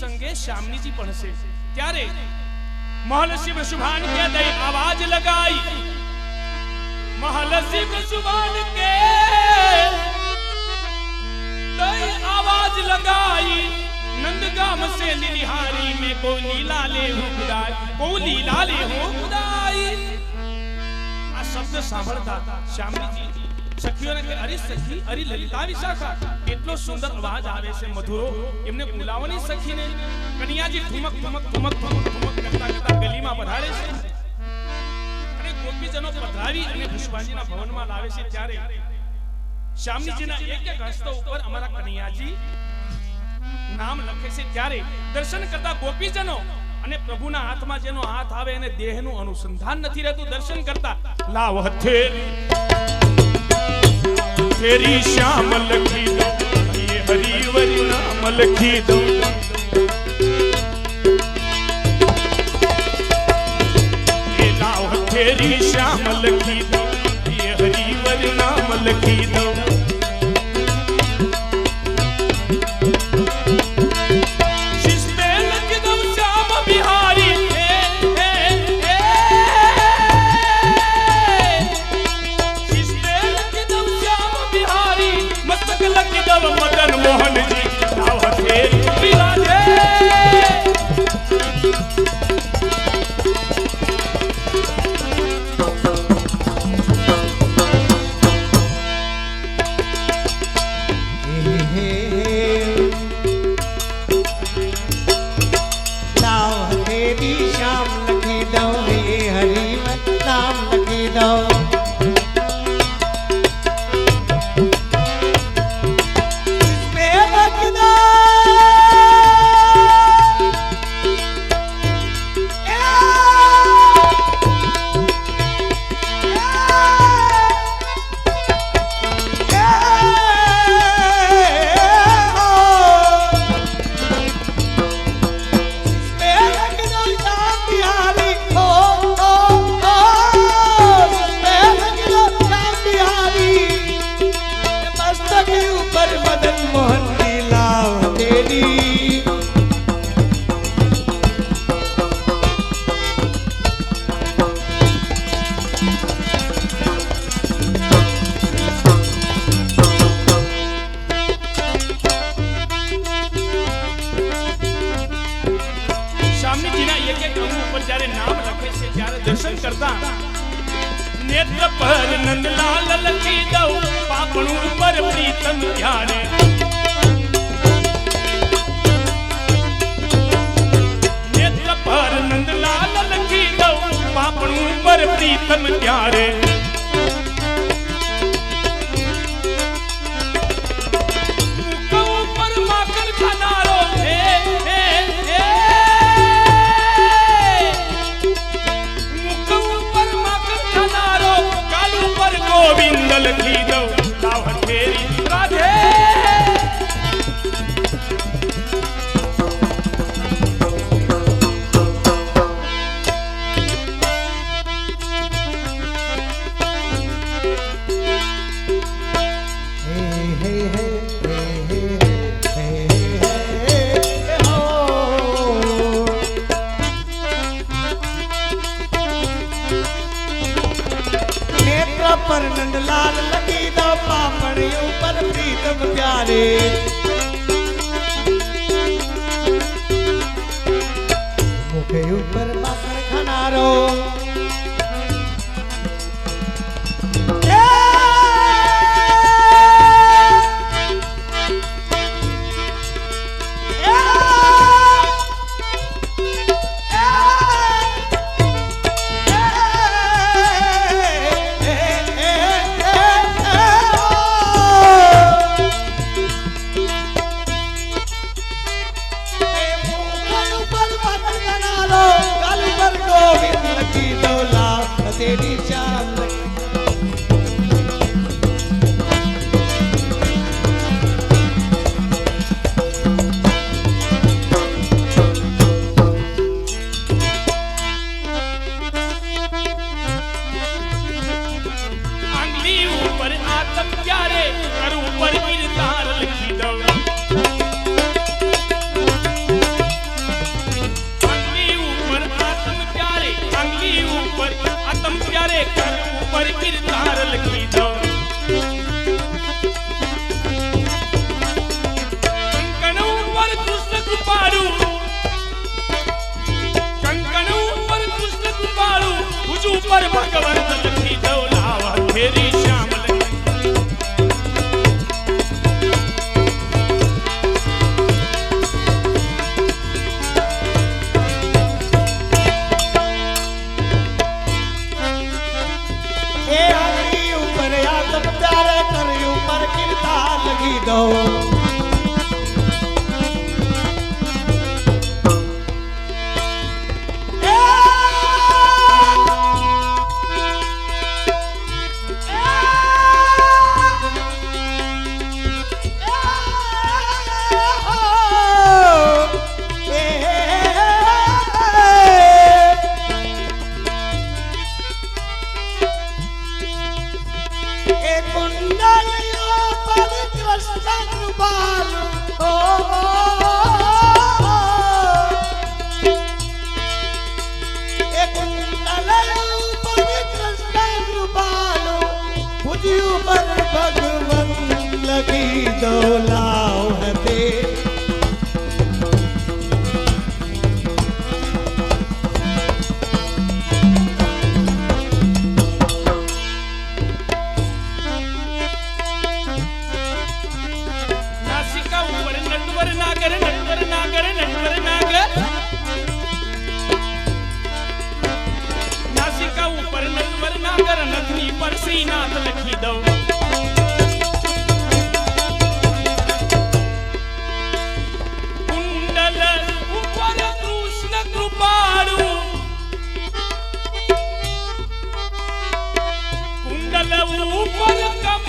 संगे श्यामनी जी पण छे त्यारे महर्षि वृषभान के दई आवाज लगाई महर्षि वृषभान के दई आवाज लगाई नंदगाम से लिलिहारी में को लीला ले हूं खुदाई को लीला ले हूं खुदाई आ शब्द सांभळता श्यामनी जी सखीओने के अरे सखी अरे ललिता विशाखा કેટલો સુંદર અવાજ આવે છે મધુરો એમને બોલાવવાની સખીને કન્યાજી ઠુમક ઠુમક ઠુમક ઠુમક ઠુમક કરતા કરતા ગલીમાં પધારે છે અને ગોપીજનો પધરાવી અને પુષ્પાજીના ભવનમાં લાવે છે ત્યારે શ્યામજીના એક એક હસ્ત ઉપર અમારા કન્યાજી નામ લખે છે ત્યારે દર્શન કરતા ગોપીજનો અને પ્રભુના હાથમાં જેનો હાથ આવે એને દેહનું અનુસંધાન નથી રહેતું દર્શન કરતા લાવ હથેળી तेरी श्याम लखी दो ये हरिवर नाम लखी दो ये लाओ तेरी श्याम लखी दो ये हरिवर नाम लखी दो मदन मोहन जी लाव हथेली विराजे लाव हथेली श्याम लखी दो ये हरिवत नाम लखी दो दर्शन करता नेत्र पर नंदलाल लखी दो पापणु पर प्रीतम प्यारे नेत्र पर नंदलाल लखी दो पापणु पर प्रीतम प्यारे गोविंद लखी दो लाव हथेली राधे पर नंदलाल लगी दो पापड़ ऊपर प्रीतम प्यारे मुखे ऊपर माखन खनारो तेरी श्याम अंगली ऊपर आतम प्यारे कर ऊपर गिरधार लिखी दो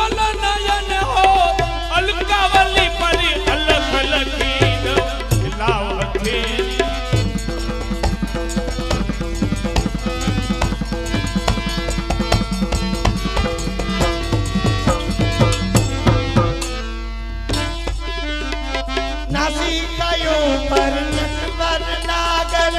निर्मल नयन हो अलकावली पर अलग अलग लाव हथेली नासिकायों पर नटवर नागर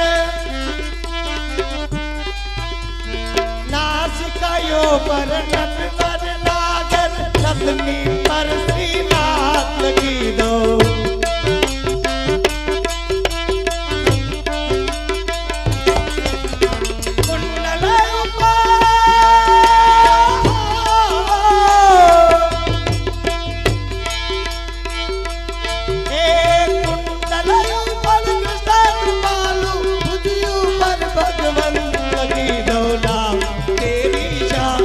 नासिकायों पर नटवर नागर रत्नी पर श्रीनाथ लगी दो कुंडल भगवन लगी दो नाम तेरी शान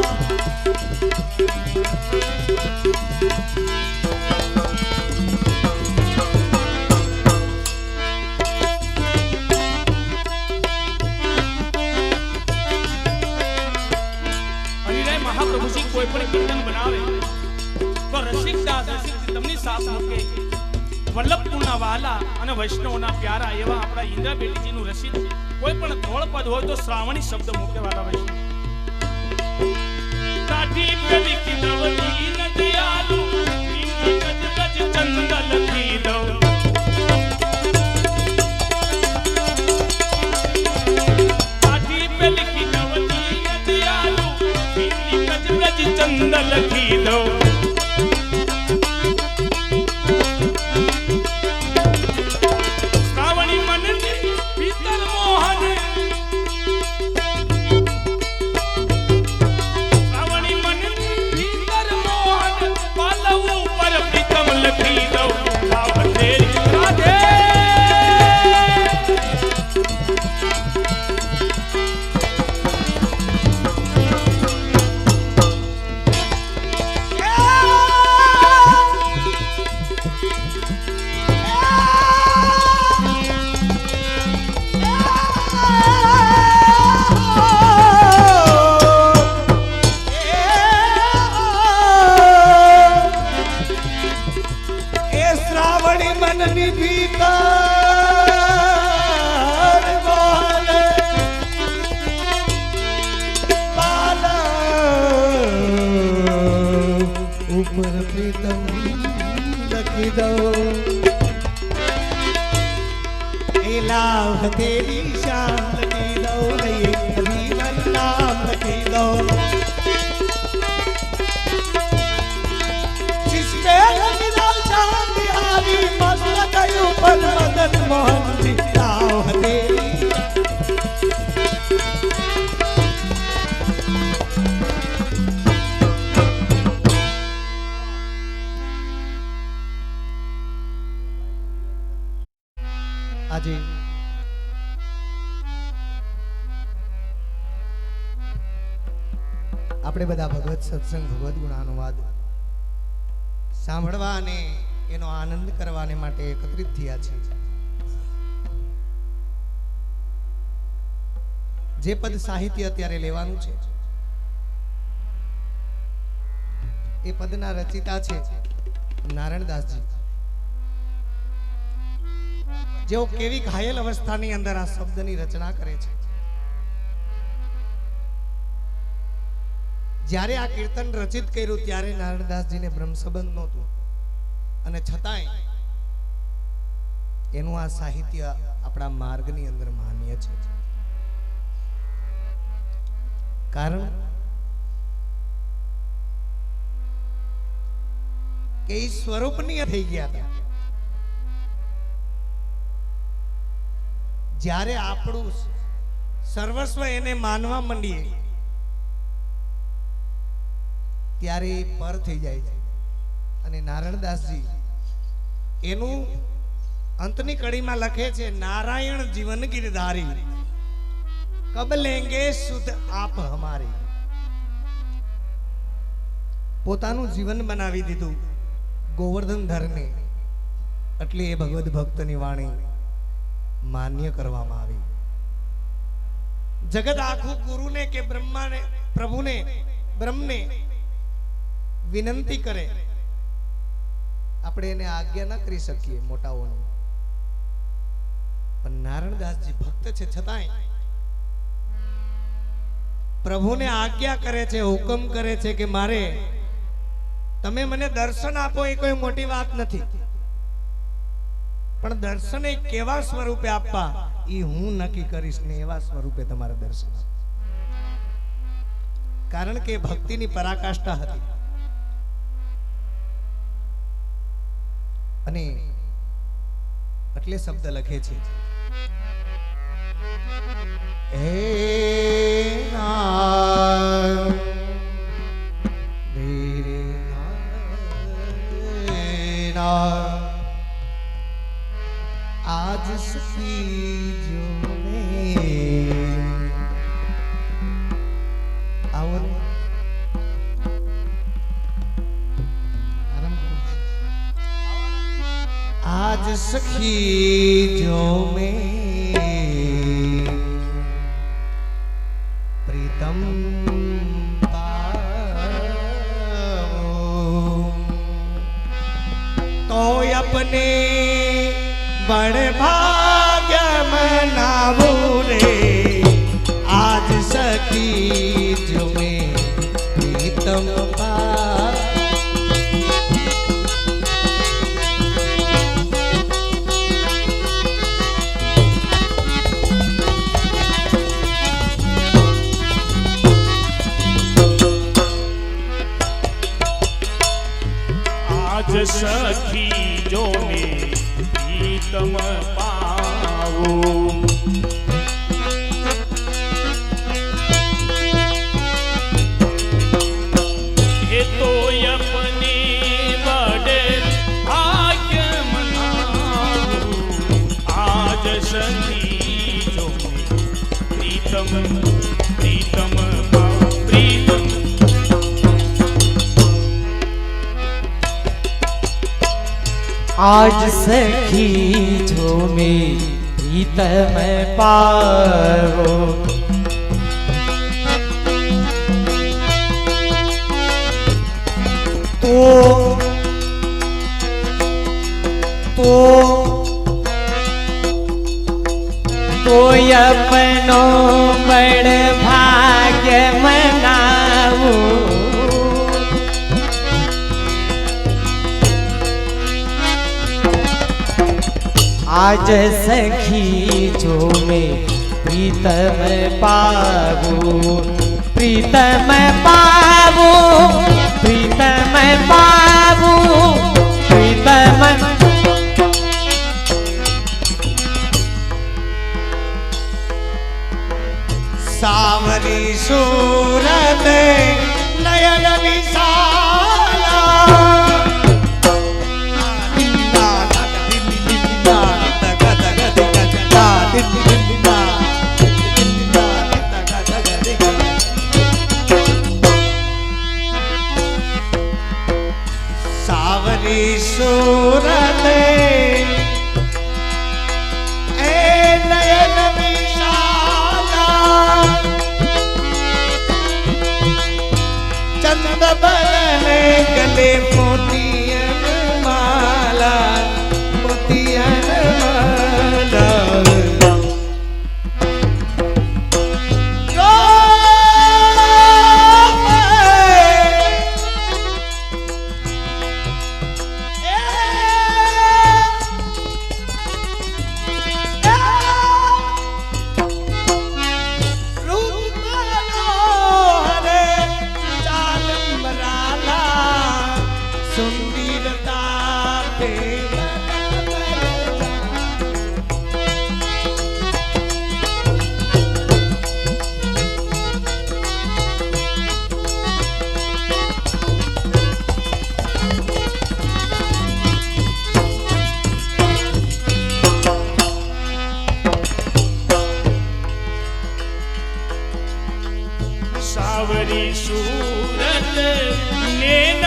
હરિરાય મહાપ્રભુજી કોઈ પણ કીર્તન બનાવે તો રસિકદાસ તમને સાથ મૂકે વલ્લભપુરના વાલા અને વૈષ્ણવના પ્યારા એવા આપણા ઇન્દ્રા બેટીજીનું રસિક કોઈ પણ ધોળ પદ હોય તો શ્રાવણી શબ્દ મૂકે વાલા વૈષ્ણવ કાઠી પેલી કિનવતી નદી આલુ ગજ ગજ ચંદ લખી દો કાઠી પેલી કિનવતી નદી આલુ ગજ ગજ ચંદ લખી દો तेरी शान लगी दो जीवन नाम लगी दो जिसमें लगी दो शान बिहारी मस्त गयो पर मदन मोहन दिखाओ तेरी આજે આપણે બધા ભગવત સત્સંગ ભગવત ગુણાનુવાદ સાંભળવા અને એનો આનંદ કરવાને માટે એકત્રિત થયા છે. જે પદ સાહિત્ય અત્યારે લેવાનું છે એ પદના રચિતા છે નારાયણદાસજી. જેઓ કેવી ઘાયલ અવસ્થાની અંદર આ શબ્દની રચના કરે છે. જ્યારે આ કીર્તન રચિત કર્યું ત્યારે નારાયણદાસજીને બ્રહ્મ સંબંધ નહોતું અને છતાંય એનું આ સાહિત્ય આપણા માર્ગની અંદર માન્ય છે. કારણ કે એ સ્વરૂપની થઈ ગયા હતા. જ્યારે આપણું સર્વસ્વ એને માનવા માંડીએ ત્યારે પર થઈ જાય છે. અને નારાયણદાસજી એનું અંતની કડીમાં લખે છે, નારાયણ જીવન ગિરધારી કબ લેંગે સુધ આપ હમારી. પોતાનું જીવન બનાવી દીધું ગોવર્ધન ધરને, એટલે એ ભગવદ ભક્તની વાણી માન્ય કરવામાં આવી. જગત આખું ગુરુને કે બ્રહ્માને, પ્રભુને, બ્રહ્મને વિનંતી કરે, આપણે એને આજ્ઞા ન કરી શકીએ મોટાઓને, પણ નારાયણદાસજી ભક્ત છે છતાંય પ્રભુને આજ્ઞા કરે છે, હુકમ કરે છે કે મારે તમે મને દર્શન આપો એ કોઈ મોટી વાત નથી, પણ દર્શન એ કેવા સ્વરૂપે આપવા એ હું નક્કી કરીશ ને એવા સ્વરૂપે તમારે દર્શન આપો. કારણ કે ભક્તિની પરાકાષ્ઠા હતી. અને એટલે શબ્દ લખે છે, હે નામ મેરે નામ आज सखी जो में आओ रे आज सखी जो में प्रीतम तो अपने बड़े भाग्य मनावो रे आज सखी जो में प्रीतम आज सखी जो में प्रीतम पाओ ये तो अपने बड़े भाग्य मनाओ आज सखी जो प्रीतम प्रीतम पाओ प्रीतम आज सखी झूमे प्रीतम पावो तो अपनो बड़ भाग्य मनावो आज सखी जो में प्रीतम पावो प्रीतम पावो प्रीतम पावो प्रीतम सावरी सूरत नयन विशाला सावरी सूरत नयन विशाला चंद बदन गले मोतियन माला मोतियन माला सावरी सूरत नैन